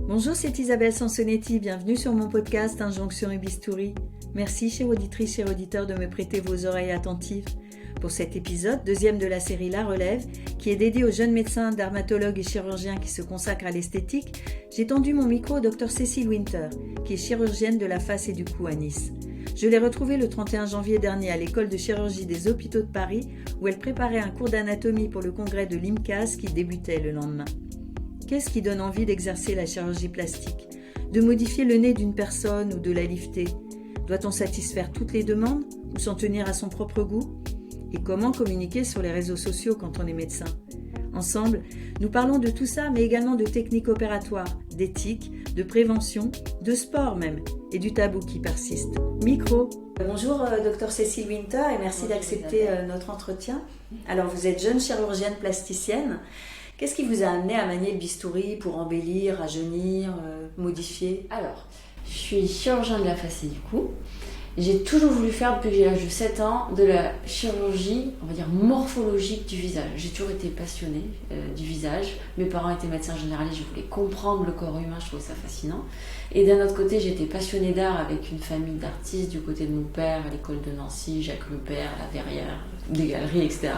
Bonjour, c'est Isabelle Sansonetti, bienvenue sur mon podcast Injonction et Bistouri. Merci, chère auditrice, chers auditeurs, de me prêter vos oreilles attentives. Pour cet épisode, deuxième de la série La Relève, qui est dédié aux jeunes médecins, dermatologues et chirurgiens qui se consacrent à l'esthétique, j'ai tendu mon micro au Dr Cécile Winter, qui est chirurgienne de la face et du cou à Nice. Je l'ai retrouvée le 31 janvier dernier à l'école de chirurgie des hôpitaux de Paris, où elle préparait un cours d'anatomie pour le congrès de l'IMCAS qui débutait le lendemain. Qu'est-ce qui donne envie d'exercer la chirurgie plastique? De modifier le nez d'une personne ou de la lifter? Doit-on satisfaire toutes les demandes ou s'en tenir à son propre goût? Et comment communiquer sur les réseaux sociaux quand on est médecin? Ensemble, nous parlons de tout ça, mais également de techniques opératoires, d'éthique, de prévention, de sport même, et du tabou qui persiste. Micro. Bonjour Dr Cécile Winter et merci d'accepter notre entretien. Alors vous êtes jeune chirurgienne plasticienne. Qu'est-ce qui vous a amené à manier le bistouri pour embellir, rajeunir, modifier? Alors, je suis chirurgien de la face et du cou. J'ai toujours voulu faire, depuis que j'ai l'âge de 7 ans, de la chirurgie, on va dire, morphologique du visage. J'ai toujours été passionnée du visage. Mes parents étaient médecins généralistes, je voulais comprendre le corps humain, je trouvais ça fascinant. Et d'un autre côté, j'étais passionnée d'art avec une famille d'artistes du côté de mon père, à l'école de Nancy, Jacques Lepère, La Verrière, des galeries, etc.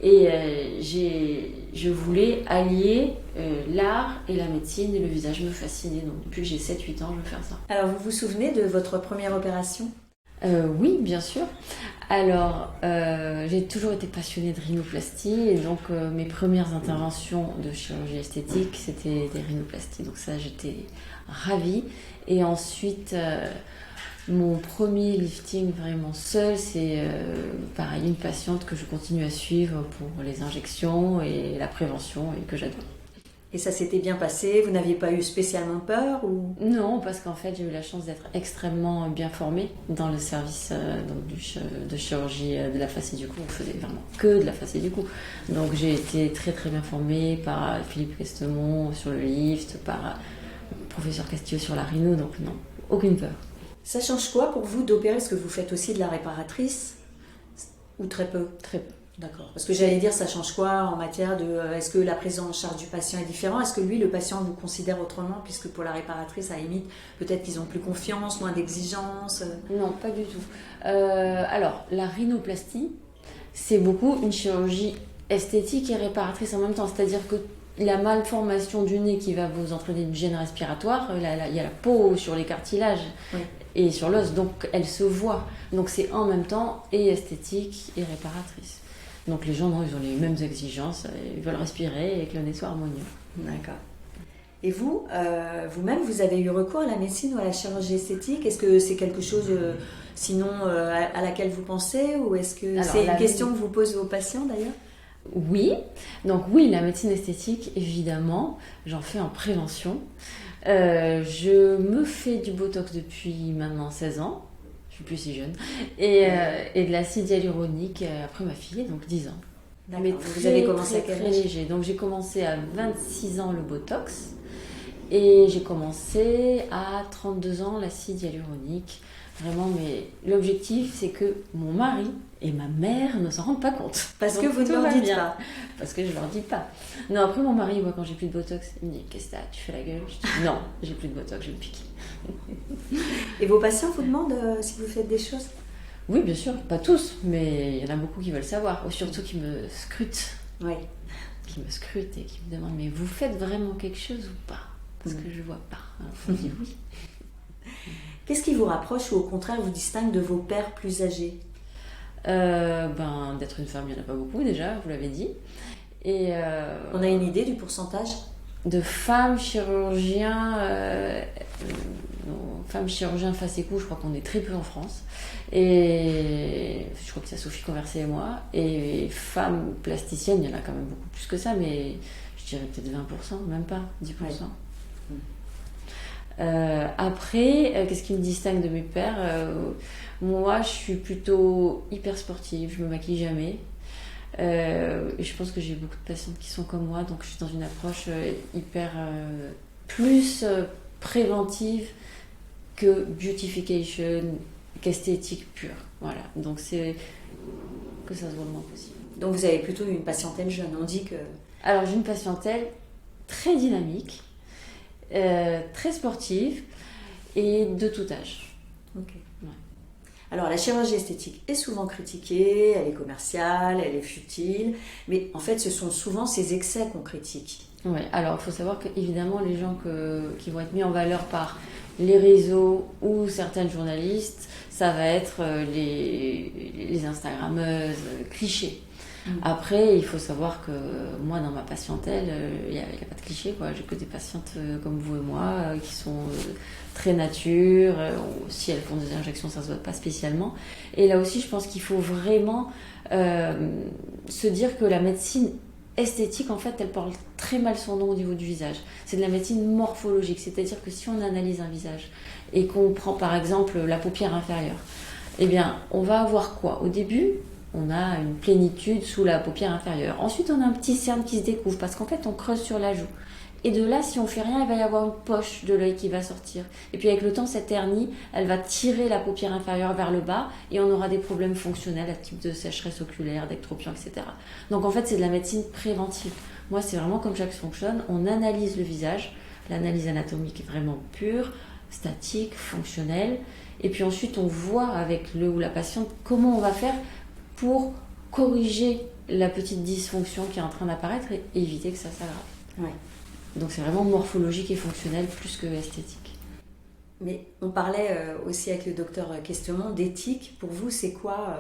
Et je voulais allier l'art et la médecine et le visage me fascinait. Donc depuis que j'ai 7-8 ans, je veux faire ça. Alors vous vous souvenez de votre première opération? Oui, bien sûr. Alors, j'ai toujours été passionnée de rhinoplastie et donc mes premières interventions de chirurgie esthétique, c'était des rhinoplasties. Donc ça, j'étais ravie. Et ensuite, mon premier lifting vraiment seul, c'est pareil, une patiente que je continue à suivre pour les injections et la prévention et que j'adore. Et ça s'était bien passé? Vous n'aviez pas eu spécialement peur ou... Non, parce qu'en fait, j'ai eu la chance d'être extrêmement bien formée dans le service de chirurgie de la face et du cou. On faisait vraiment que de la face et du cou. Donc, j'ai été très très bien formée par Philippe Questemont sur le lift, par le professeur Castillo sur la rhino. Donc, non, aucune peur. Ça change quoi pour vous d'opérer? Est-ce que vous faites aussi de la réparatrice? Ou très peu? Très peu. D'accord. Parce que j'allais dire, ça change quoi en matière de... Est-ce que la prise en charge du patient est différente? Est-ce que lui, le patient, vous considère autrement? Puisque pour la réparatrice, à la limite, peut-être qu'ils ont plus confiance, moins d'exigences. Non, pas du tout. Alors, la rhinoplastie, c'est beaucoup une chirurgie esthétique et réparatrice en même temps. C'est-à-dire que la malformation du nez qui va vous entraîner une gêne respiratoire, il y a la peau sur les cartilages. Oui. Et sur l'os, donc elle se voit. Donc c'est en même temps et esthétique et réparatrice. Donc les gens, non, ils ont les mêmes exigences, ils veulent respirer et que le nez soit harmonieux. D'accord. Et vous, vous-même, vous avez eu recours à la médecine ou à la chirurgie esthétique? Est-ce que c'est quelque chose, sinon, à laquelle vous pensez? Ou est-ce que c'est une question que vous posez vos patients d'ailleurs? Oui, donc oui, la médecine esthétique, évidemment, j'en fais en prévention. Je me fais du Botox depuis maintenant 16 ans. Je suis plus si jeune, et de l'acide hyaluronique après ma fille, donc 10 ans. D'accord. Mais vous avez commencé très léger. Donc j'ai commencé à 26 ans le Botox, et j'ai commencé à 32 ans l'acide hyaluronique. Vraiment, mais l'objectif, c'est que mon mari et ma mère ne s'en rendent pas compte. Parce que vous ne leur dites pas. Parce que je leur dis pas. Non, après mon mari, moi, quand j'ai plus de Botox, il me dit « Qu'est-ce que t'as? Tu fais la gueule ?» Je dis « Non, j'ai plus de Botox, je vais me piquer. » Et vos patients vous demandent si vous faites des choses? Oui, bien sûr. Pas tous, mais il y en a beaucoup qui veulent savoir. Ou surtout qui me scrutent. Oui. Qui me scrutent et qui me demandent « Mais vous faites vraiment quelque chose ou pas ?» Parce que je vois pas. Alors, je dis oui. Qu'est-ce qui vous rapproche ou au contraire vous distingue de vos pairs plus âgés? D'être une femme, il n'y en a pas beaucoup déjà, vous l'avez dit. Et on a une idée du pourcentage de femmes chirurgiens, femmes chirurgiens face et cou, je crois qu'on est très peu en France. Et je crois que c'est Sophie Conversé et moi. Et femmes plasticiennes, il y en a quand même beaucoup plus que ça, mais je dirais peut-être 20%, même pas 10%. Ouais. Après, qu'est-ce qui me distingue de mes pairs? Moi, je suis plutôt hyper sportive, je me maquille jamais. Et je pense que j'ai beaucoup de patientes qui sont comme moi, donc je suis dans une approche hyper plus préventive que beautification, qu'esthétique pure. Voilà, donc c'est que ça se voit le moins possible. Donc vous avez plutôt une patientèle jeune, on dit que... Alors j'ai une patientèle très dynamique. très sportive et de tout âge. Ok. Ouais. Alors la chirurgie esthétique est souvent critiquée, elle est commerciale, elle est futile, mais en fait ce sont souvent ces excès qu'on critique. Ouais, alors il faut savoir qu'évidemment les gens qui vont être mis en valeur par les réseaux ou certaines journalistes, ça va être les Instagrammeuses clichés. Après, il faut savoir que moi, dans ma patientèle, il n'y a pas de clichés, quoi. J'ai que des patientes comme vous et moi qui sont très nature. Si elles font des injections, ça ne se voit pas spécialement. Et là aussi, je pense qu'il faut vraiment se dire que la médecine esthétique, en fait, elle porte très mal son nom au niveau du visage. C'est de la médecine morphologique, c'est-à-dire que si on analyse un visage et qu'on prend par exemple la paupière inférieure, eh bien, on va avoir quoi? Au début, on a une plénitude sous la paupière inférieure. Ensuite, on a un petit cerne qui se découvre parce qu'en fait, on creuse sur la joue. Et de là, si on fait rien, il va y avoir une poche de l'œil qui va sortir. Et puis avec le temps, cette hernie, elle va tirer la paupière inférieure vers le bas et on aura des problèmes fonctionnels à type de sécheresse oculaire, d'ectropion, etc. Donc en fait, c'est de la médecine préventive. Moi, c'est vraiment comme ça que ça fonctionne. On analyse le visage. L'analyse anatomique est vraiment pure, statique, fonctionnelle. Et puis ensuite, on voit avec le ou la patiente comment on va faire pour corriger la petite dysfonction qui est en train d'apparaître et éviter que ça s'aggrave. Ouais. Donc c'est vraiment morphologique et fonctionnel plus que esthétique. Mais on parlait aussi avec le docteur Questemont d'éthique. Pour vous, c'est quoi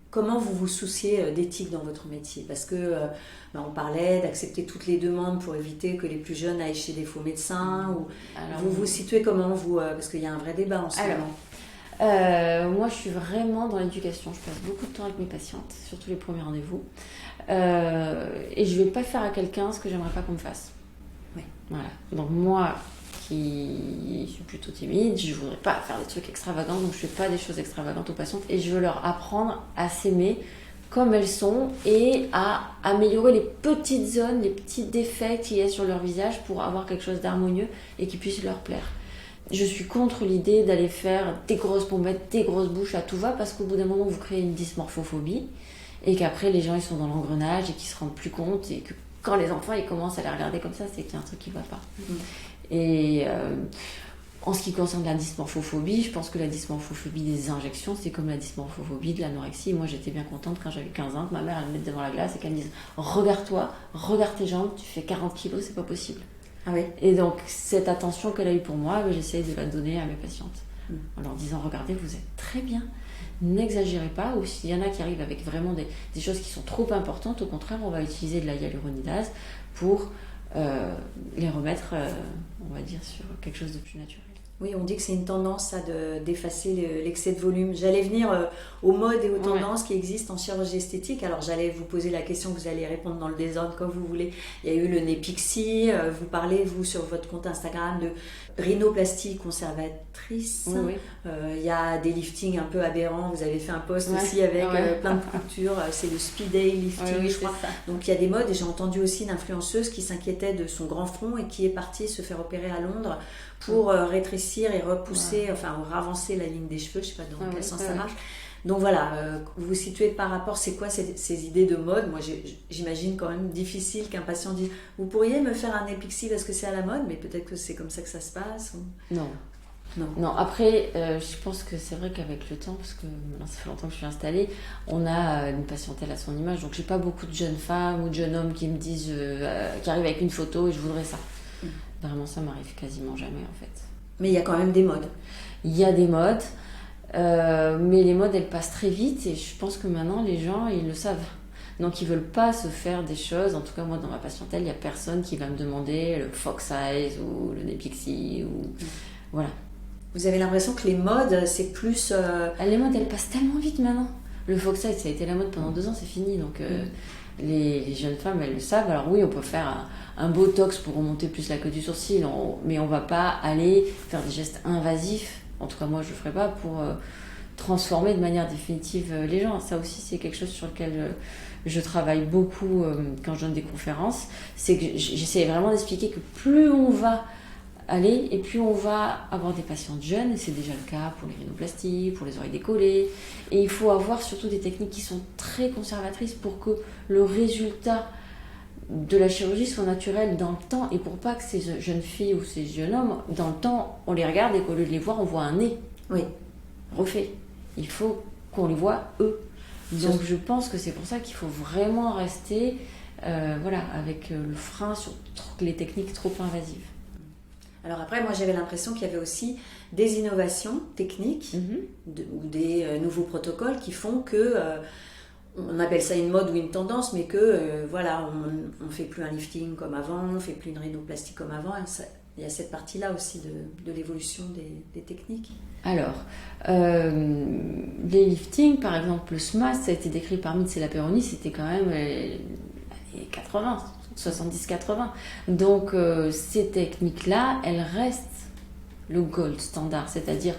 comment vous vous souciez d'éthique dans votre métier? Parce que on parlait d'accepter toutes les demandes pour éviter que les plus jeunes aillent chez des faux médecins. Ou... Alors, vous vous situez comment, vous parce qu'il y a un vrai débat en ce moment. Moi, je suis vraiment dans l'éducation. Je passe beaucoup de temps avec mes patientes, surtout les premiers rendez-vous. Et je ne vais pas faire à quelqu'un ce que j'aimerais pas qu'on me fasse. Oui. Voilà. Donc moi, qui suis plutôt timide, je ne voudrais pas faire des trucs extravagants, donc je ne fais pas des choses extravagantes aux patientes. Et je veux leur apprendre à s'aimer comme elles sont et à améliorer les petites zones, les petits défauts qu'il y a sur leur visage pour avoir quelque chose d'harmonieux et qui puisse leur plaire. Je suis contre l'idée d'aller faire des grosses pommettes, des grosses bouches à tout va parce qu'au bout d'un moment, vous créez une dysmorphophobie et qu'après, les gens ils sont dans l'engrenage et qu'ils se rendent plus compte et que quand les enfants ils commencent à les regarder comme ça, c'est qu'il y a un truc qui ne va pas. Et en ce qui concerne la dysmorphophobie, je pense que la dysmorphophobie des injections, c'est comme la dysmorphophobie de l'anorexie. Moi, j'étais bien contente quand j'avais 15 ans que ma mère elle me mette devant la glace et qu'elle me dise « Regarde-toi, regarde tes jambes, tu fais 40 kilos, c'est pas possible. » Ah oui. Et donc, cette attention qu'elle a eue pour moi, j'essaye de la donner à mes patientes. En leur disant, regardez, vous êtes très bien, n'exagérez pas. Ou s'il y en a qui arrivent avec vraiment des choses qui sont trop importantes, au contraire, on va utiliser de la hyaluronidase pour les remettre, on va dire, sur quelque chose de plus naturel. Oui, on dit que c'est une tendance d'effacer l'excès de volume. J'allais venir aux modes et aux tendances qui existent en chirurgie esthétique. Alors j'allais vous poser la question, vous allez répondre dans le désordre comme vous voulez. Il y a eu le nez pixie, vous parlez, vous, sur votre compte Instagram, de rhinoplastie conservatrice. Oui. Il y a des liftings un peu aberrants. Vous avez fait un post aussi avec plein de coutures. C'est le speed day lifting, je crois. Donc il y a des modes et j'ai entendu aussi une influenceuse qui s'inquiétait de son grand front et qui est partie se faire opérer à Londres pour rétrécir et repousser, enfin ravancer la ligne des cheveux, je ne sais pas dans quel sens ça marche. Donc voilà, vous vous situez par rapport, c'est quoi ces idées de mode? Moi j'imagine quand même difficile qu'un patient dise « Vous pourriez me faire un épixie parce que c'est à la mode ?» Mais peut-être que c'est comme ça que ça se passe ou... Non, après, je pense que c'est vrai qu'avec le temps, parce que maintenant ça fait longtemps que je suis installée, on a une patientèle à son image. Donc j'ai pas beaucoup de jeunes femmes ou de jeunes hommes qui me disent, qui arrivent avec une photo et je voudrais ça. Vraiment, ça m'arrive quasiment jamais en fait. Mais il y a quand même des modes. Il y a des modes, mais les modes elles passent très vite et je pense que maintenant les gens ils le savent. Donc ils veulent pas se faire des choses. En tout cas moi dans ma patientèle il y a personne qui va me demander le fox eyes ou le nez pixie ou voilà. Vous avez l'impression que les modes c'est plus... Les modes elles passent tellement vite maintenant. Le fox eyes ça a été la mode pendant 2 ans, c'est fini donc. Les jeunes femmes, elles le savent. Alors oui, on peut faire un botox pour remonter plus la queue du sourcil, mais on va pas aller faire des gestes invasifs. En tout cas, moi, je le ferai pas pour transformer de manière définitive les gens. Ça aussi, c'est quelque chose sur lequel je travaille beaucoup quand je donne des conférences. C'est que j'essaie vraiment d'expliquer que plus on va aller et plus on va avoir des patientes jeunes, et c'est déjà le cas pour les rhinoplasties, pour les oreilles décollées, et il faut avoir surtout des techniques qui sont très conservatrices pour que le résultat de la chirurgie soit naturelle dans le temps, et pour pas que ces jeunes filles ou ces jeunes hommes, dans le temps, on les regarde et qu'au lieu de les voir, on voit un nez refait. Il faut qu'on les voit eux. Donc je pense que c'est pour ça qu'il faut vraiment rester avec le frein sur les techniques trop invasives. Alors après, moi j'avais l'impression qu'il y avait aussi des innovations techniques ou des nouveaux protocoles qui font que, on appelle ça une mode ou une tendance, mais que on ne fait plus un lifting comme avant, on ne fait plus une rhinoplastie comme avant. Il y a cette partie-là aussi de l'évolution des techniques. Alors, les liftings, par exemple, le SMAS, ça a été décrit par Mitz et Laperoni, c'était quand même les 80, 70-80. Donc, ces techniques-là, elles restent le gold standard, c'est-à-dire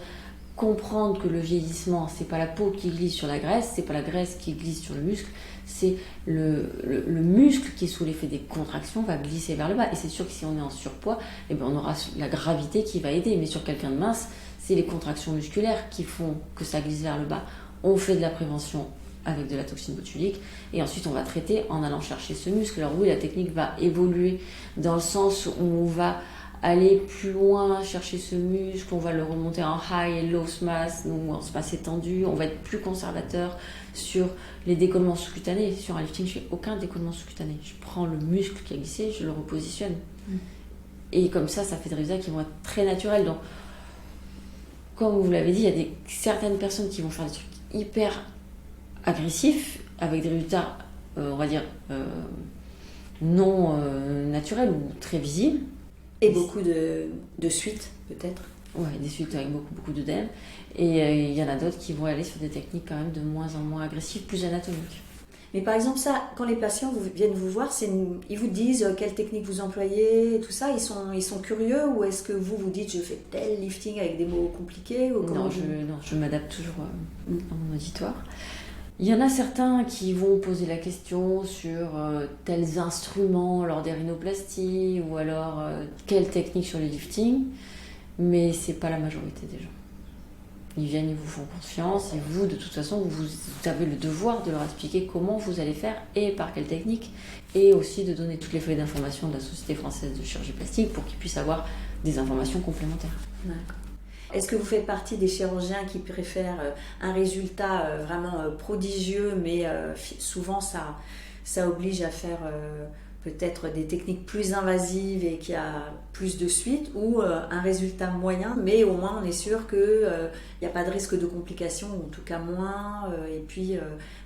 comprendre que le vieillissement, c'est pas la peau qui glisse sur la graisse, c'est pas la graisse qui glisse sur le muscle, c'est le muscle qui, sous l'effet des contractions, va glisser vers le bas. Et c'est sûr que si on est en surpoids, on aura la gravité qui va aider. Mais sur quelqu'un de mince, c'est les contractions musculaires qui font que ça glisse vers le bas. On fait de la prévention avec de la toxine botulique et ensuite on va traiter en allant chercher ce muscle. Alors oui, la technique va évoluer dans le sens où on va aller plus loin, chercher ce muscle, on va le remonter en high et low SMAS, donc en SMAS étendu, on va être plus conservateur sur les décollements sous-cutanés. Sur un lifting, je fais aucun décollement sous-cutané. Je prends le muscle qui a glissé, je le repositionne. Et comme ça fait des résultats qui vont être très naturels. Donc, comme vous l'avez dit, il y a certaines personnes qui vont faire des trucs hyper agressifs, avec des résultats, non naturels ou très visibles. Et beaucoup de suites, peut-être. Ouais, des suites avec beaucoup d'œdème. Et il y en a d'autres qui vont aller sur des techniques quand même de moins en moins agressives, plus anatomiques. Mais par exemple, ça, quand les patients viennent vous voir, ils vous disent quelle technique vous employez, et tout ça, ils sont curieux, ou est-ce que vous dites je fais tel lifting avec des mots compliqués ou Non, je m'adapte toujours à mon auditoire. Il y en a certains qui vont poser la question sur tels instruments lors des rhinoplasties ou alors quelle technique sur les liftings, mais c'est pas la majorité des gens. Ils viennent, ils vous font confiance et vous, de toute façon, vous avez le devoir de leur expliquer comment vous allez faire et par quelle technique, et aussi de donner toutes les feuilles d'information de la Société française de chirurgie plastique pour qu'ils puissent avoir des informations complémentaires. D'accord. Est-ce que vous faites partie des chirurgiens qui préfèrent un résultat vraiment prodigieux, mais souvent ça oblige à faire peut-être des techniques plus invasives et qu'il y a plus de suites, ou un résultat moyen, mais au moins on est sûr qu'il n'y a pas de risque de complications, ou en tout cas moins, et puis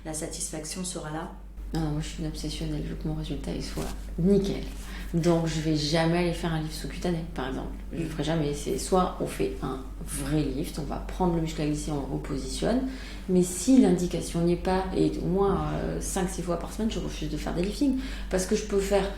la satisfaction sera là? Non, moi je suis une obsessionnelle, je veux que mon résultat il soit nickel. Donc je vais jamais aller faire un lift sous-cutané, par exemple. Je le ferai jamais. C'est soit on fait un vrai lift, on va prendre le muscle à glisser, on le repositionne. Mais si l'indication n'y est pas, et au moins 5-6 fois par semaine, je refuse de faire des liftings. Parce que je peux faire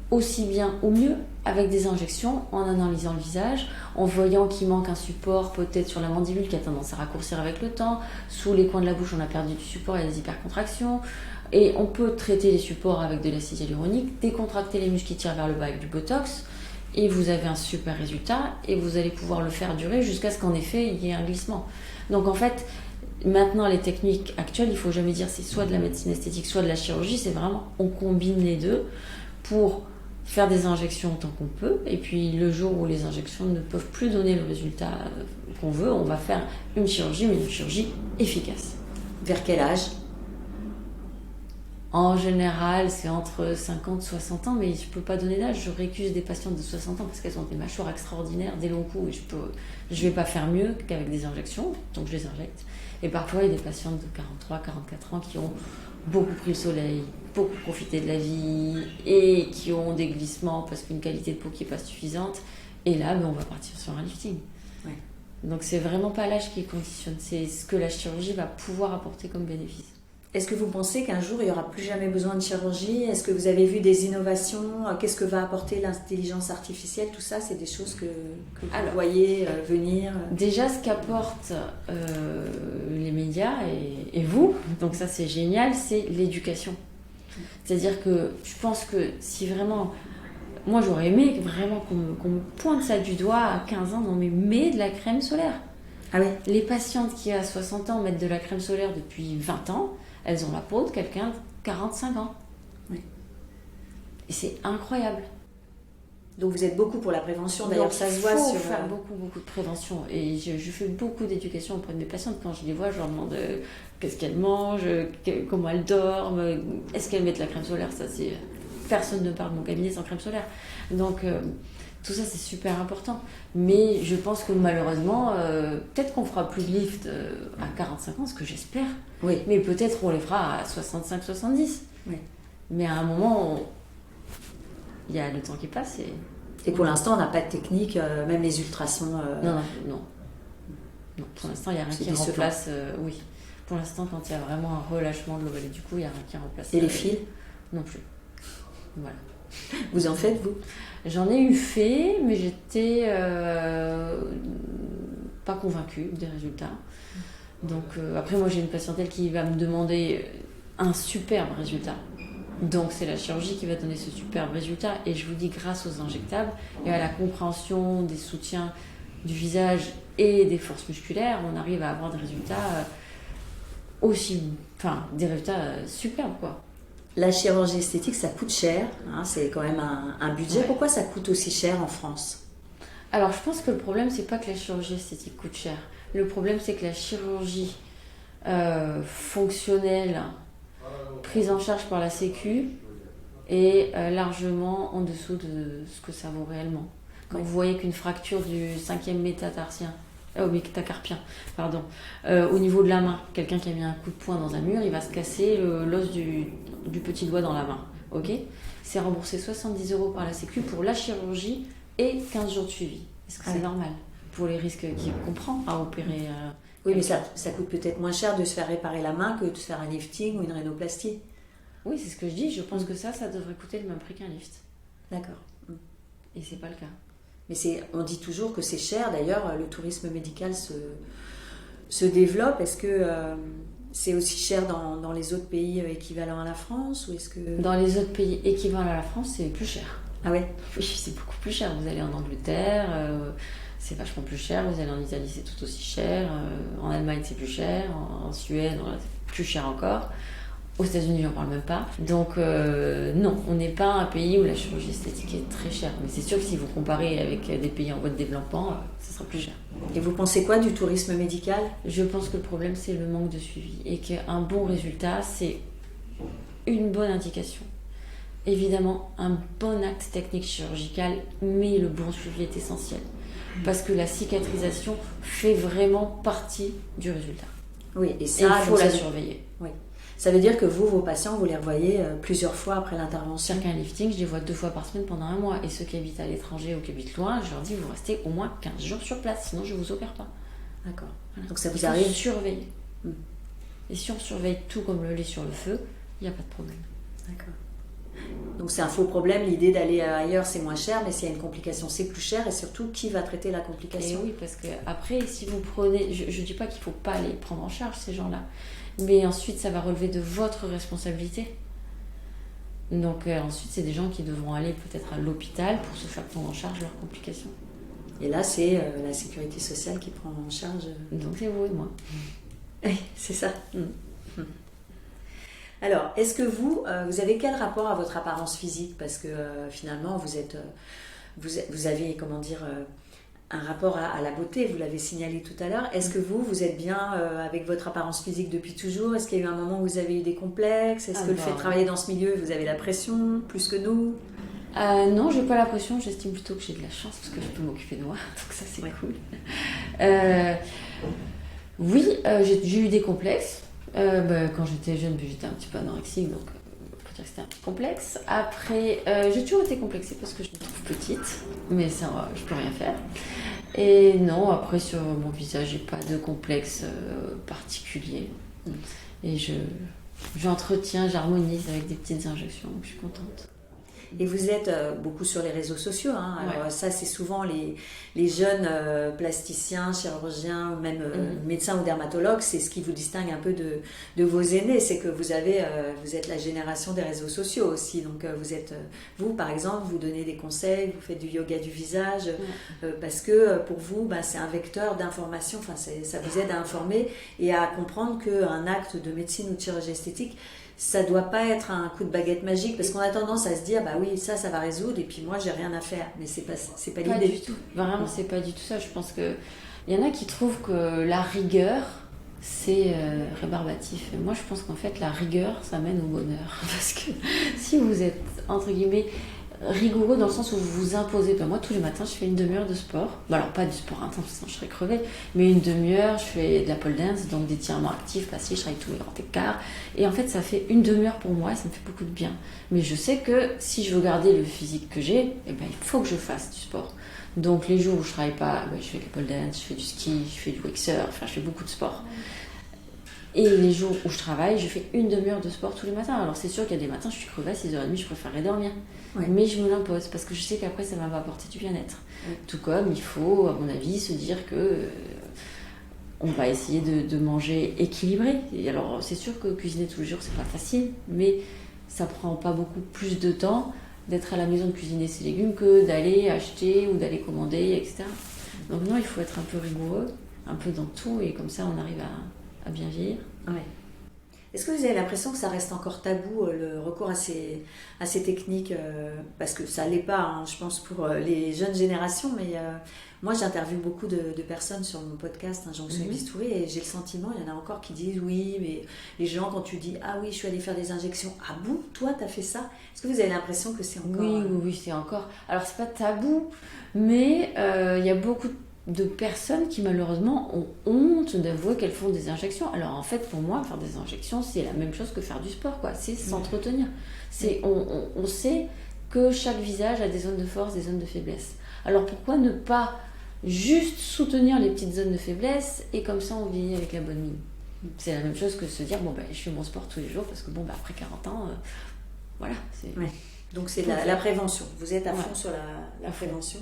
aussi bien ou mieux avec des injections, en analysant le visage, en voyant qu'il manque un support peut-être sur la mandibule qui a tendance à raccourcir avec le temps. Sous les coins de la bouche, on a perdu du support, il y a des hypercontractions. Et on peut traiter les supports avec de l'acide hyaluronique, décontracter les muscles qui tirent vers le bas avec du botox, et vous avez un super résultat, et vous allez pouvoir le faire durer jusqu'à ce qu'en effet il y ait un glissement. Donc en fait, maintenant les techniques actuelles, il ne faut jamais dire c'est soit de la médecine esthétique, soit de la chirurgie, c'est vraiment on combine les deux pour faire des injections autant qu'on peut, et puis le jour où les injections ne peuvent plus donner le résultat qu'on veut, on va faire une chirurgie, mais une chirurgie efficace. Vers quel âge ? En général, c'est entre 50 et 60 ans, mais je ne peux pas donner d'âge. Je récuse des patientes de 60 ans parce qu'elles ont des mâchoires extraordinaires, des longs coups, et je ne vais pas faire mieux qu'avec des injections, donc je les injecte. Et parfois, il y a des patientes de 43, 44 ans qui ont beaucoup pris le soleil, beaucoup profité de la vie, et qui ont des glissements parce qu'une qualité de peau qui n'est pas suffisante. Et là, on va partir sur un lifting. Ouais. Donc, c'est vraiment pas l'âge qui conditionne, c'est ce que la chirurgie va pouvoir apporter comme bénéfice. Est-ce que vous pensez qu'un jour, il n'y aura plus jamais besoin de chirurgie ? Est-ce que vous avez vu des innovations ? Qu'est-ce que va apporter l'intelligence artificielle ? Tout ça, c'est des choses que vous voyez venir ? Déjà, ce qu'apportent les médias et vous, donc ça c'est génial, c'est l'éducation. C'est-à-dire que je pense que si vraiment... Moi, j'aurais aimé vraiment qu'on me pointe ça du doigt à 15 ans, non mais mets de la crème solaire. Ah oui. Les patientes qui à 60 ans mettent de la crème solaire depuis 20 ans, elles ont la peau de quelqu'un de 45 ans. Oui. c'est incroyable. Donc vous êtes beaucoup pour la prévention, d'ailleurs ça se voit sur... Il faut faire beaucoup de prévention. Et je fais beaucoup d'éducation auprès de mes patientes. Quand je les vois, je leur demande qu'est-ce qu'elles mangent, comment elles dorment, est-ce qu'elles mettent la crème solaire. Ça, c'est... Personne ne parle de mon cabinet sans crème solaire. Donc tout ça, c'est super important. Mais je pense que malheureusement, peut-être qu'on fera plus de lift à 45 ans, ce que j'espère. Oui. Mais peut-être on les fera à 65-70. Oui. Mais à un moment, il y a le temps qui passe. Et pour l'instant, on n'a pas de technique, même les ultrasons... Non. Pour l'instant, il n'y a rien qui remplace... oui. Pour l'instant, quand il y a vraiment un relâchement de l'ovalie du cou, il n'y a rien qui remplace. Et les fils ? Non plus. Voilà. Vous en faites, vous ? J'en ai eu fait, mais j'étais pas convaincue des résultats. Donc après, moi, j'ai une patientèle qui va me demander un superbe résultat. Donc c'est la chirurgie qui va donner ce superbe résultat. Et je vous dis, grâce aux injectables et à la compréhension des soutiens du visage et des forces musculaires, on arrive à avoir des résultats des résultats superbes, quoi. La chirurgie esthétique, ça coûte cher, hein, c'est quand même un budget. Ouais. Pourquoi ça coûte aussi cher en France ? Alors, je pense que le problème, c'est pas que la chirurgie esthétique coûte cher. Le problème, c'est que la chirurgie fonctionnelle, prise en charge par la Sécu, est largement en dessous de ce que ça vaut réellement. Quand vous voyez qu'une fracture du 5e métacarpien, au niveau de la main, quelqu'un qui a mis un coup de poing dans un mur, il va se casser l'os du petit doigt dans la main. Okay, c'est remboursé 70 € par la Sécu pour la chirurgie et 15 jours de suivi. Est-ce que c'est normal pour les risques qu'on prend à opérer Oui, mais ça coûte peut-être moins cher de se faire réparer la main que de se faire un lifting ou une rhinoplastie. Oui, c'est ce que je dis. Je pense que ça devrait coûter le même prix qu'un lift. D'accord. Et c'est pas le cas. Mais on dit toujours que c'est cher. D'ailleurs, le tourisme médical se développe. Est-ce que c'est aussi cher dans les autres pays équivalents à la France ou est-ce que... Dans les autres pays équivalents à la France, c'est plus cher. Ah ouais ? Oui, c'est beaucoup plus cher. Vous allez en Angleterre, c'est vachement plus cher. Vous allez en Italie, c'est tout aussi cher. En Allemagne, c'est plus cher. En Suède, c'est plus cher encore. Aux États-Unis, j'en parle même pas. Donc, non, on n'est pas un pays où la chirurgie esthétique est très chère. Mais c'est sûr que si vous comparez avec des pays en voie de développement, ça sera plus cher. Et vous pensez quoi du tourisme médical ? Je pense que le problème, c'est le manque de suivi. Et qu'un bon résultat, c'est une bonne indication. Évidemment, un bon acte technique chirurgical, mais le bon suivi est essentiel. Parce que la cicatrisation fait vraiment partie du résultat. Oui, et ça, il faut la surveiller. Oui. Ça veut dire que vos patients, vous les revoyez plusieurs fois après l'intervention ? Certains liftings, je les vois 2 fois par semaine pendant 1 mois. Et ceux qui habitent à l'étranger ou qui habitent loin, je leur dis, vous restez au moins 15 jours sur place, sinon je ne vous opère pas. D'accord. Voilà. Donc ça vous arrive ? Il faut surveiller. Et si on surveille tout comme le lait sur le feu, il n'y a pas de problème. D'accord. Donc c'est un faux problème, l'idée d'aller ailleurs c'est moins cher, mais s'il y a une complication c'est plus cher, et surtout qui va traiter la complication ? Et oui, parce que après, si vous prenez, je ne dis pas qu'il ne faut pas les prendre en charge ces gens-là, mais ensuite ça va relever de votre responsabilité. Donc ensuite c'est des gens qui devront aller peut-être à l'hôpital pour se faire prendre en charge leurs complications. Et là c'est la sécurité sociale qui prend en charge. Donc c'est vous et moi. Oui, c'est ça. Alors, est-ce que vous avez quel rapport à votre apparence physique ? Parce que finalement, vous avez, comment dire, un rapport à la beauté, vous l'avez signalé tout à l'heure. Est-ce que vous êtes bien avec votre apparence physique depuis toujours ? Est-ce qu'il y a eu un moment où vous avez eu des complexes ? Est-ce que le fait de travailler dans ce milieu, vous avez la pression, plus que nous ? Non, j'ai pas la pression, j'estime plutôt que j'ai de la chance parce que je peux m'occuper de moi, donc ça c'est cool. Oui, j'ai eu des complexes. Quand j'étais jeune, j'étais un petit peu anorexique, donc on peut dire que c'était un petit complexe. Après, j'ai toujours été complexée parce que je me trouve petite, mais ça, je peux rien faire. Et non, après sur mon visage, j'ai pas de complexe particulier. Et j'entretiens, j'harmonise avec des petites injections, donc je suis contente. Et vous êtes beaucoup sur les réseaux sociaux, hein. Alors ça c'est souvent les jeunes plasticiens, chirurgiens, ou même médecins ou dermatologues, c'est ce qui vous distingue un peu de vos aînés, c'est que vous êtes la génération des réseaux sociaux aussi, donc vous par exemple, vous donnez des conseils, vous faites du yoga du visage, parce que pour vous c'est un vecteur d'information, ça vous aide à informer et à comprendre qu'un acte de médecine ou de chirurgie esthétique, ça doit pas être un coup de baguette magique, parce qu'on a tendance à se dire, bah oui, ça va résoudre, et puis moi, j'ai rien à faire. Mais c'est pas Pas l'idée. du tout. Vraiment, c'est pas du tout ça. Je pense que il y en a qui trouvent que la rigueur, c'est rébarbatif. Et moi, je pense qu'en fait, la rigueur, ça mène au bonheur. Parce que si vous êtes, entre guillemets, rigoureux dans le sens où vous vous imposez. Ben moi, tous les matins, je fais une demi-heure de sport. Bon, alors, pas du sport intense, sinon je serais crevée. Mais une demi-heure, je fais de la pole dance, donc des étirements actifs, passifs, je travaille tous les grands écarts. Et en fait, ça fait une demi-heure pour moi et ça me fait beaucoup de bien. Mais je sais que si je veux garder le physique que j'ai, eh ben, il faut que je fasse du sport. Donc, les jours où je travaille pas, ben, je fais de la pole dance, je fais du ski, je fais du wakessurf, enfin, je fais beaucoup de sport. Et les jours où je travaille, je fais une demi-heure de sport tous les matins. Alors c'est sûr qu'il y a des matins, je suis crevée à 6h30, je préférerais dormir. Ouais. Mais je me l'impose parce que je sais qu'après, ça va m'apporter du bien-être. Ouais. Tout comme il faut, à mon avis, se dire que on va essayer de manger équilibré. Et alors c'est sûr que cuisiner tous les jours, c'est pas facile, mais ça prend pas beaucoup plus de temps d'être à la maison de cuisiner ses légumes que d'aller acheter ou d'aller commander, etc. Donc non, il faut être un peu rigoureux, un peu dans tout, et comme ça, on arrive à bien vieillir. Ouais. Est-ce que vous avez l'impression que ça reste encore tabou, le recours à ces techniques, parce que ça ne l'est pas, hein, je pense, pour les jeunes générations, mais moi j'interviewe beaucoup de personnes sur mon podcast Injonction et Bistouri, et j'ai le sentiment, il y en a encore qui disent oui, mais les gens, quand tu dis ah oui, je suis allée faire des injections, ah bon, toi t'as fait ça? Est-ce que vous avez l'impression que c'est encore... Oui, c'est encore... Alors c'est pas tabou, mais il y a beaucoup de personnes qui malheureusement ont honte d'avouer qu'elles font des injections. Alors en fait, pour moi, faire des injections, c'est la même chose que faire du sport, quoi. C'est s'entretenir. On sait que chaque visage a des zones de force, des zones de faiblesse. Alors pourquoi ne pas juste soutenir les petites zones de faiblesse et comme ça on vieillit avec la bonne mine? C'est la même chose que se dire, bon ben je fais mon sport tous les jours parce que bon ben après 40 ans, voilà. Donc c'est la prévention. Vous êtes à fond sur la prévention.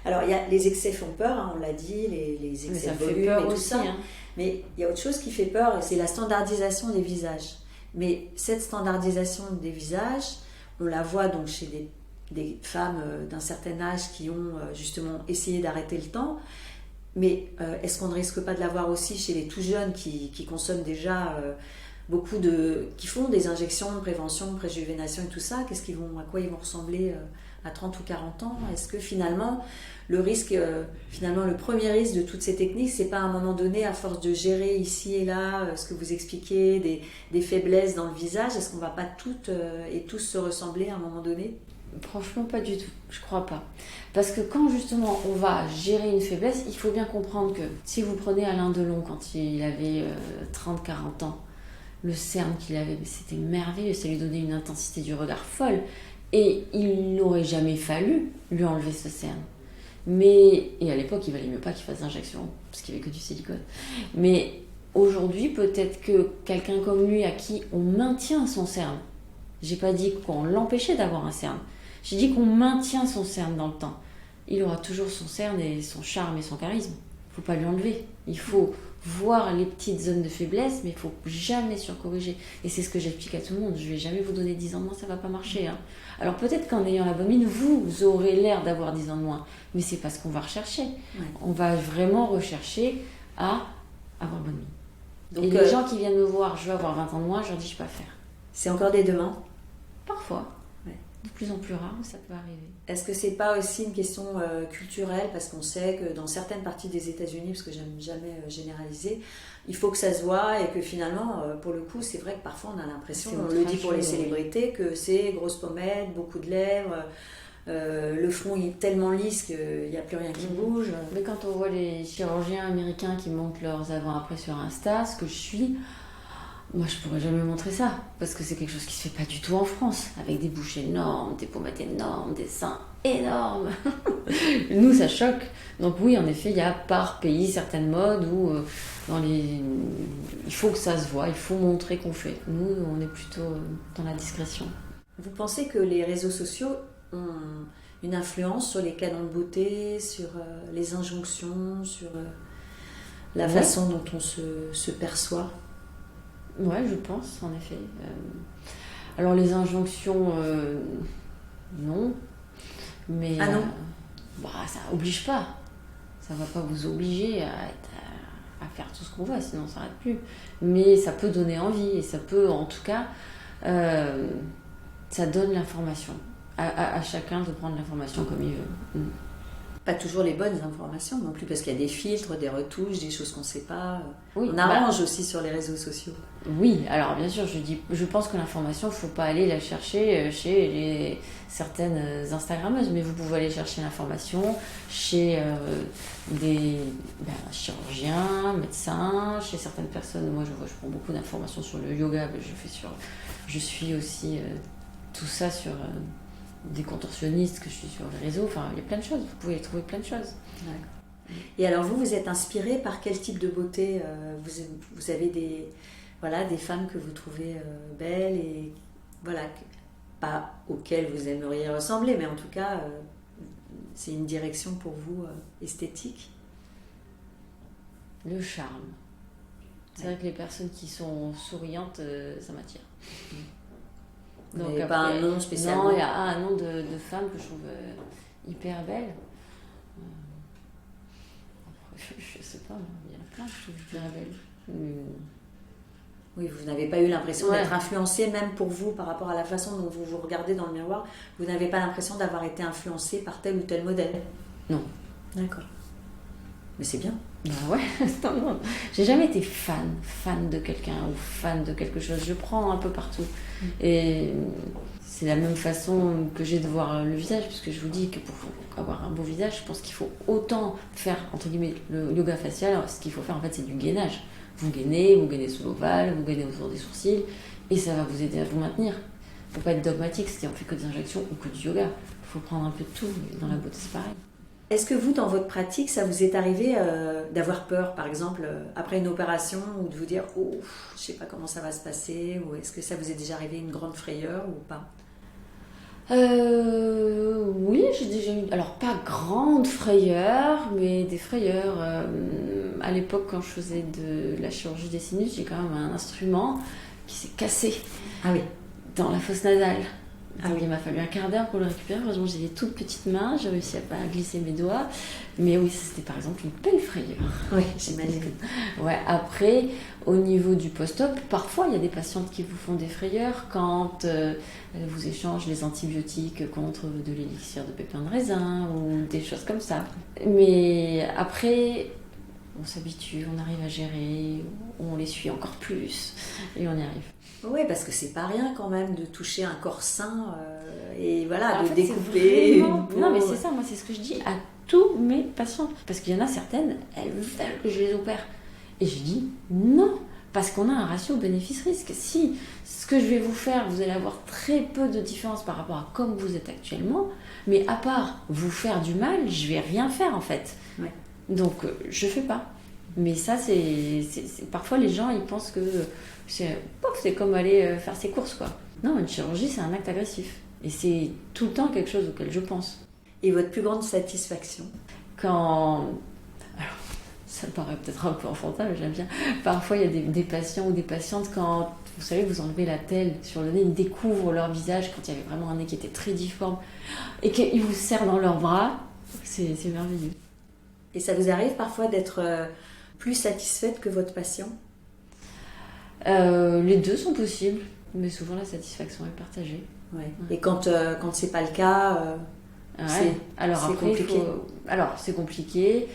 Alors, les excès font peur, hein, on l'a dit, les excès de volume et tout aussi, ça. Hein. Mais il y a autre chose qui fait peur, et c'est la standardisation des visages. Mais cette standardisation des visages, on la voit donc chez des femmes d'un certain âge qui ont justement essayé d'arrêter le temps. Mais est-ce qu'on ne risque pas de la voir aussi chez les tout jeunes qui consomment déjà qui font des injections de prévention, de préjuvénation et tout ça? À quoi ils vont ressembler à 30 ou 40 ans? Est-ce que finalement, le premier risque de toutes ces techniques, c'est pas à un moment donné, à force de gérer ici et là, ce que vous expliquez, des faiblesses dans le visage, est-ce qu'on va pas toutes et tous se ressembler à un moment donné? Franchement, pas du tout. Je crois pas. Parce que quand justement on va gérer une faiblesse, il faut bien comprendre que si vous prenez Alain Delon quand il avait 30-40 ans, le cerne qu'il avait, c'était merveilleux, ça lui donnait une intensité du regard folle. Et il n'aurait jamais fallu lui enlever ce cerne. Et à l'époque, il valait mieux pas qu'il fasse d'injection, parce qu'il n'y avait que du silicone. Mais aujourd'hui, peut-être que quelqu'un comme lui, à qui on maintient son cerne, j'ai pas dit qu'on l'empêchait d'avoir un cerne, j'ai dit qu'on maintient son cerne dans le temps. Il aura toujours son cerne et son charme et son charisme. Il ne faut pas lui enlever. Il faut voir les petites zones de faiblesse, mais il ne faut jamais surcorriger. Et c'est ce que j'explique à tout le monde. Je ne vais jamais vous donner 10 ans de moins, ça ne va pas marcher. Hein. Alors peut-être qu'en ayant la bonne mine, vous aurez l'air d'avoir 10 ans de moins, mais c'est pas ce qu'on va rechercher. Ouais. On va vraiment rechercher à avoir bonne mine. Donc, et les gens qui viennent me voir, je veux avoir 20 ans de moins, je leur dis je ne peux pas faire. C'est encore des demandes? Parfois. De plus en plus rare, mais ça peut arriver. Est-ce que c'est pas aussi une question culturelle, parce qu'on sait que dans certaines parties des États-Unis, parce que j'aime jamais généraliser, il faut que ça se voit et que finalement, pour le coup, c'est vrai que parfois on a l'impression, on le dit pour les célébrités, que c'est grosse pommette, beaucoup de lèvres, le front est tellement lisse qu'il n'y a plus rien qui bouge. Mais quand on voit les chirurgiens américains qui montrent leurs avant-après sur Insta, ce que je suis... Moi, je pourrais jamais montrer ça, parce que c'est quelque chose qui se fait pas du tout en France, avec des bouches énormes, des pommettes énormes, des seins énormes. Nous, ça choque. Donc oui, en effet, il y a par pays certaines modes où il faut que ça se voit, il faut montrer qu'on fait. Nous, on est plutôt dans la discrétion. Vous pensez que les réseaux sociaux ont une influence sur les canons de beauté, sur les injonctions, sur la façon dont on se perçoit? Ouais, je pense, en effet. Alors, les injonctions, non. Mais non. Ça oblige pas. Ça va pas vous obliger à être à faire tout ce qu'on veut, sinon on s'arrête plus. Mais ça peut donner envie et ça peut, en tout cas, ça donne l'information. À chacun de prendre l'information comme il veut. Pas toujours les bonnes informations non plus, parce qu'il y a des filtres, des retouches, des choses qu'on ne sait pas. Oui, on arrange aussi sur les réseaux sociaux. Oui, alors bien sûr, je pense que l'information, il ne faut pas aller la chercher chez certaines Instagrammeuses, mais vous pouvez aller chercher l'information chez des chirurgiens, médecins, chez certaines personnes. Moi, je prends beaucoup d'informations sur le yoga, je suis aussi tout ça sur... des contorsionnistes que je suis sur les réseaux, enfin il y a plein de choses, vous pouvez trouver plein de choses. D'accord. Et alors vous êtes inspiré par quel type de beauté vous avez des femmes que vous trouvez belles et voilà, pas auxquelles vous aimeriez ressembler, mais en tout cas c'est une direction pour vous esthétique? Le charme. C'est vrai que les personnes qui sont souriantes, ça m'attire. Donc, il n'y a pas un nom spécialement? Non, il y a un nom de femme que je trouve hyper belle. Je sais pas, il y en a plein que je trouve hyper belle. Oui, vous n'avez pas eu l'impression d'être influencée, même pour vous, par rapport à la façon dont vous vous regardez dans le miroir, vous n'avez pas l'impression d'avoir été influencée par tel ou tel modèle? Non. D'accord. Mais c'est bien. Bah ouais, non. J'ai jamais été fan de quelqu'un ou fan de quelque chose. Je prends un peu partout. Et c'est la même façon que j'ai de voir le visage, puisque je vous dis que pour avoir un beau visage, je pense qu'il faut autant faire, entre guillemets, le yoga facial. Alors, ce qu'il faut faire, en fait, c'est du gainage. Vous gainez sous l'ovale, vous gainez autour des sourcils, et ça va vous aider à vous maintenir. Il ne faut pas être dogmatique, si on fait que des injections ou que du yoga. Il faut prendre un peu de tout, dans la beauté, c'est pareil. Est-ce que vous, dans votre pratique, ça vous est arrivé d'avoir peur, par exemple, après une opération, ou de vous dire « Oh, je ne sais pas comment ça va se passer », ou est-ce que ça vous est déjà arrivé une grande frayeur ou pas? Oui, j'ai déjà eu, alors pas grande frayeur, mais des frayeurs. À l'époque, quand je faisais de la chirurgie des sinus, j'ai quand même un instrument qui s'est cassé dans la fosse nasale. Donc, il m'a fallu un quart d'heure pour le récupérer. Heureusement, j'ai des toutes petites mains, j'ai réussi à pas glisser mes doigts. Mais oui, c'était par exemple une belle frayeur. Oui, j'imagine. Ouais, après, au niveau du post-op, parfois il y a des patientes qui vous font des frayeurs quand elles vous échangent les antibiotiques contre de l'élixir de pépins de raisin ou des choses comme ça. Mais après, on s'habitue, on arrive à gérer, on les suit encore plus et on y arrive. Oui, parce que c'est pas rien quand même de toucher un corps sain et voilà, de fait, découper. Non, mais c'est ça, moi c'est ce que je dis à tous mes patients. Parce qu'il y en a certaines, elles veulent que je les opère. Et je dis non, parce qu'on a un ratio bénéfice-risque. Si ce que je vais vous faire, vous allez avoir très peu de différence par rapport à comme vous êtes actuellement, mais à part vous faire du mal, je vais rien faire en fait. Ouais. Donc je fais pas. Mais ça, c'est parfois les gens ils pensent que c'est comme aller faire ses courses quoi. Non, une chirurgie c'est un acte agressif et c'est tout le temps quelque chose auquel je pense. Et votre plus grande satisfaction? Alors, ça paraît peut-être un peu enfantin, mais j'aime bien. Parfois il y a des patients ou des patientes quand vous savez vous enlevez la telle sur le nez, ils découvrent leur visage quand il y avait vraiment un nez qui était très difforme et qu'ils vous serrent dans leurs bras, c'est merveilleux. Et ça vous arrive parfois d'être plus satisfaite que votre patient? Les deux sont possibles, mais souvent la satisfaction est partagée. Ouais. Et quand c'est pas le cas, c'est compliqué. Alors c'est compliqué.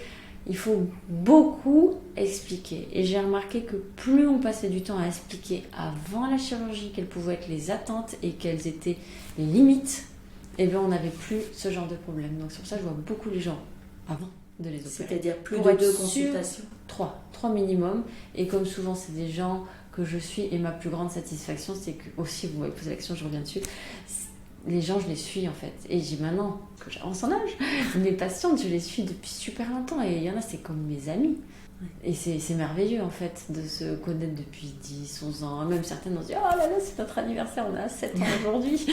Il faut beaucoup expliquer. Et j'ai remarqué que plus on passait du temps à expliquer avant la chirurgie quelles pouvaient être les attentes et quelles étaient les limites, et bien on n'avait plus ce genre de problème. Donc c'est pour ça que je vois beaucoup les gens avant de les opérer. C'est-à-dire plus pour de 2 sûr, consultations? 3 minimum. Et comme souvent c'est des gens que je suis, et ma plus grande satisfaction, c'est que aussi, vous m'avez posé la question, je reviens dessus, les gens, je les suis en fait. Et j'ai maintenant, que j'avance en âge, mes patientes, je les suis depuis super longtemps. Et il y en a, c'est comme mes amis. Et c'est merveilleux en fait de se connaître depuis 10, 11 ans. Même certaines ont dit, oh là là, c'est notre anniversaire, on a 7 ans aujourd'hui.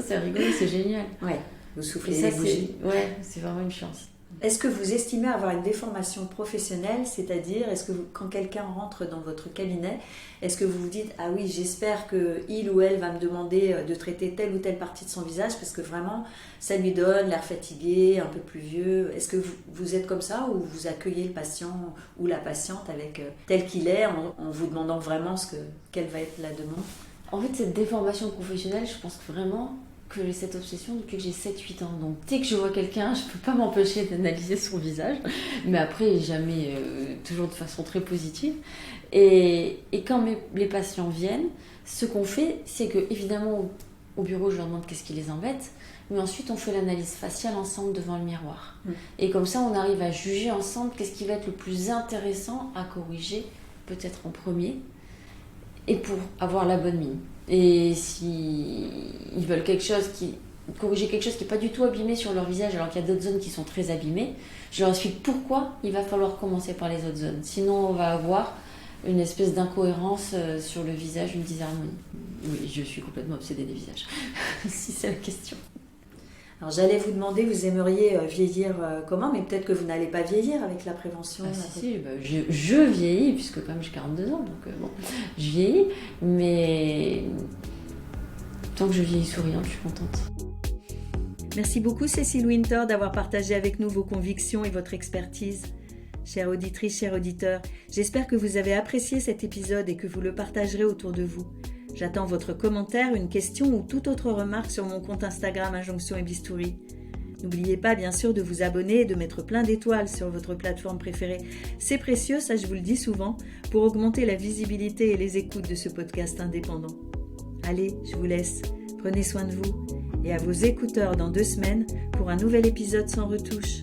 C'est rigolo, c'est génial. Ouais, vous soufflez et ça, les bougies. Ouais, c'est vraiment une chance. Est-ce que vous estimez avoir une déformation professionnelle, c'est-à-dire quand quelqu'un rentre dans votre cabinet, est-ce que vous vous dites « Ah oui, j'espère qu'il ou elle va me demander de traiter telle ou telle partie de son visage parce que vraiment, ça lui donne l'air fatigué, un peu plus vieux ». Est-ce que vous êtes comme ça ou vous accueillez le patient ou la patiente avec tel qu'il est en vous demandant vraiment quelle va être la demande ? En fait, cette déformation professionnelle, je pense vraiment que j'ai cette obsession depuis que j'ai 7-8 ans. Donc dès que je vois quelqu'un, je ne peux pas m'empêcher d'analyser son visage. Mais après, jamais, toujours de façon très positive. Et quand les patients viennent, ce qu'on fait, c'est que évidemment au bureau, je leur demande qu'est-ce qui les embête. Mais ensuite, on fait l'analyse faciale ensemble devant le miroir. Et comme ça, on arrive à juger ensemble qu'est-ce qui va être le plus intéressant à corriger, peut-être en premier, et pour avoir la bonne mine. Et s'ils veulent corriger quelque chose qui n'est pas du tout abîmé sur leur visage, alors qu'il y a d'autres zones qui sont très abîmées, je leur explique pourquoi il va falloir commencer par les autres zones. Sinon, on va avoir une espèce d'incohérence sur le visage, une disharmonie. Oui, je suis complètement obsédée des visages, si c'est la question. Alors j'allais vous demander, vous aimeriez vieillir comment, mais peut-être que vous n'allez pas vieillir avec la prévention. Je vieillis, puisque quand même j'ai 42 ans, donc je vieillis, mais tant que je vieillis souriante, je suis contente. Merci beaucoup Cécile Winter d'avoir partagé avec nous vos convictions et votre expertise. Chère auditrice, chers auditeurs, j'espère que vous avez apprécié cet épisode et que vous le partagerez autour de vous. J'attends votre commentaire, une question ou toute autre remarque sur mon compte Instagram Injonction et Bistouri. N'oubliez pas bien sûr de vous abonner et de mettre plein d'étoiles sur votre plateforme préférée. C'est précieux, ça je vous le dis souvent, pour augmenter la visibilité et les écoutes de ce podcast indépendant. Allez, je vous laisse. Prenez soin de vous et à vos écouteurs dans 2 semaines pour un nouvel épisode sans retouche.